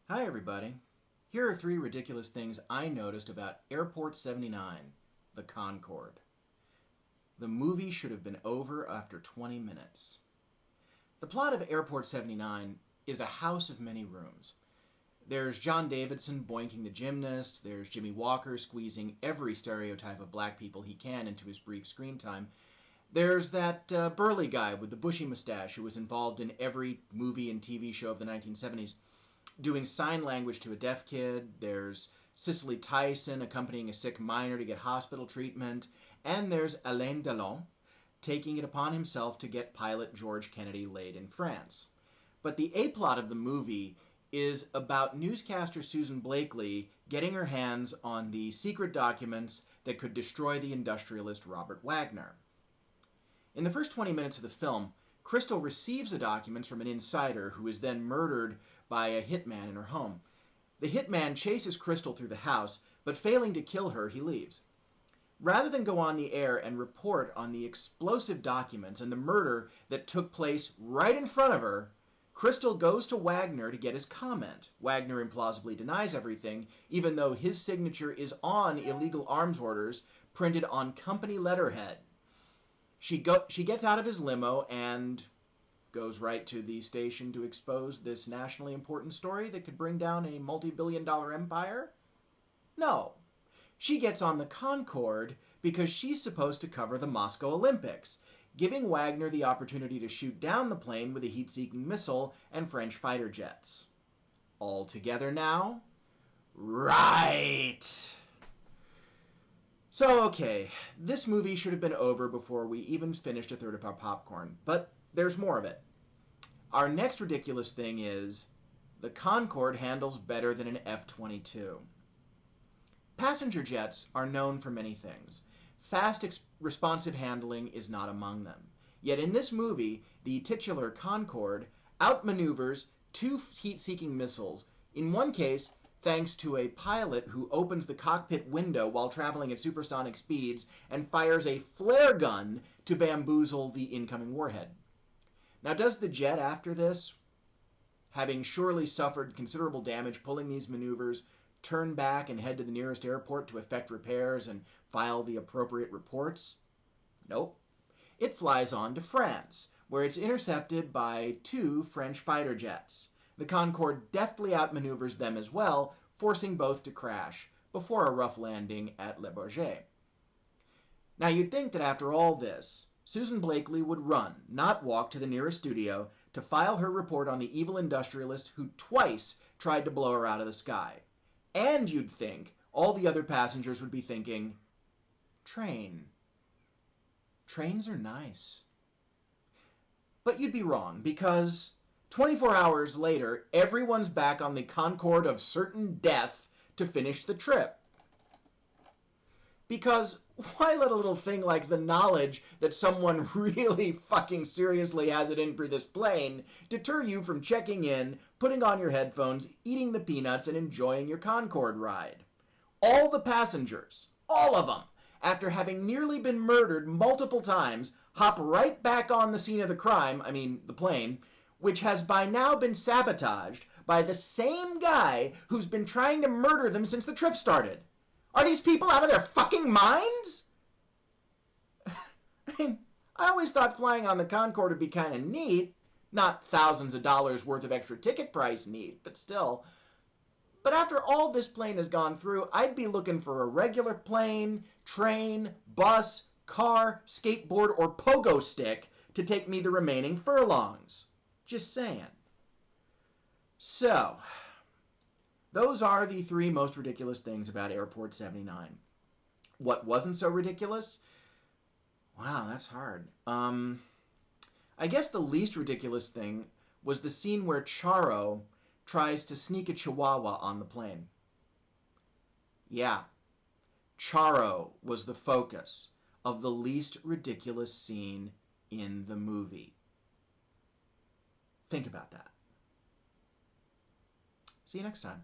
Hi everybody. Here are 3 ridiculous things I noticed about Airport 79, the Concorde. The movie should have been over after 20 minutes. The plot of Airport 79 is a house of many rooms. There's John Davidson boinking the gymnast, there's Jimmy Walker squeezing every stereotype of black people he can into his brief screen time. There's that burly guy with the bushy mustache who was involved in every movie and TV show of the 1970s. Doing sign language to a deaf kid. There's Cicely Tyson accompanying a sick minor to get hospital treatment. And there's Alain Delon taking it upon himself to get pilot George Kennedy laid in France. But the A-plot of the movie is about newscaster Susan Blakely getting her hands on the secret documents that could destroy the industrialist Robert Wagner. In the first 20 minutes of the film, Crystal receives the documents from an insider who is then murdered by a hitman in her home. The hitman chases Crystal through the house, but failing to kill her, he leaves. Rather than go on the air and report on the explosive documents and the murder that took place right in front of her, Crystal goes to Wagner to get his comment. Wagner implausibly denies everything, even though his signature is on illegal arms orders printed on company letterhead. She gets out of his limo and goes right to the station to expose this nationally important story that could bring down a multi-billion-dollar empire? No. She gets on the Concorde because she's supposed to cover the Moscow Olympics, giving Wagner the opportunity to shoot down the plane with a heat-seeking missile and French fighter jets. All together now? Right! So, okay, this movie should have been over before we even finished a third of our popcorn, but there's more of it. Our next ridiculous thing is the Concorde handles better than an F-22. Passenger jets are known for many things. Fast, responsive handling is not among them. Yet in this movie, the titular Concorde outmaneuvers 2 heat-seeking missiles. In one case, thanks to a pilot who opens the cockpit window while traveling at supersonic speeds and fires a flare gun to bamboozle the incoming warhead. Now, does the jet after this, having surely suffered considerable damage pulling these maneuvers, turn back and head to the nearest airport to effect repairs and file the appropriate reports? Nope. It flies on to France, where it's intercepted by 2 French fighter jets. The Concorde deftly outmaneuvers them as well, forcing both to crash, before a rough landing at Le Bourget. Now you'd think that after all this, Susan Blakely would run, not walk, to the nearest studio to file her report on the evil industrialist who twice tried to blow her out of the sky. And you'd think all the other passengers would be thinking, train. Trains are nice. But you'd be wrong, because 24 hours later, everyone's back on the Concorde of certain death to finish the trip. Because why let a little thing like the knowledge that someone really fucking seriously has it in for this plane deter you from checking in, putting on your headphones, eating the peanuts, and enjoying your Concorde ride? All the passengers, all of them, after having nearly been murdered multiple times, hop right back on the scene of the crime, the plane, which has by now been sabotaged by the same guy who's been trying to murder them since the trip started. Are these people out of their fucking minds? I always thought flying on the Concorde would be kind of neat. Not thousands of dollars worth of extra ticket price neat, but still. But after all this plane has gone through, I'd be looking for a regular plane, train, bus, car, skateboard, or pogo stick to take me the remaining furlongs. Just saying. So, those are the 3 most ridiculous things about Airport 79. What wasn't so ridiculous? Wow, that's hard. I guess the least ridiculous thing was the scene where Charo tries to sneak a chihuahua on the plane. Yeah, Charo was the focus of the least ridiculous scene in the movie. Think about that. See you next time.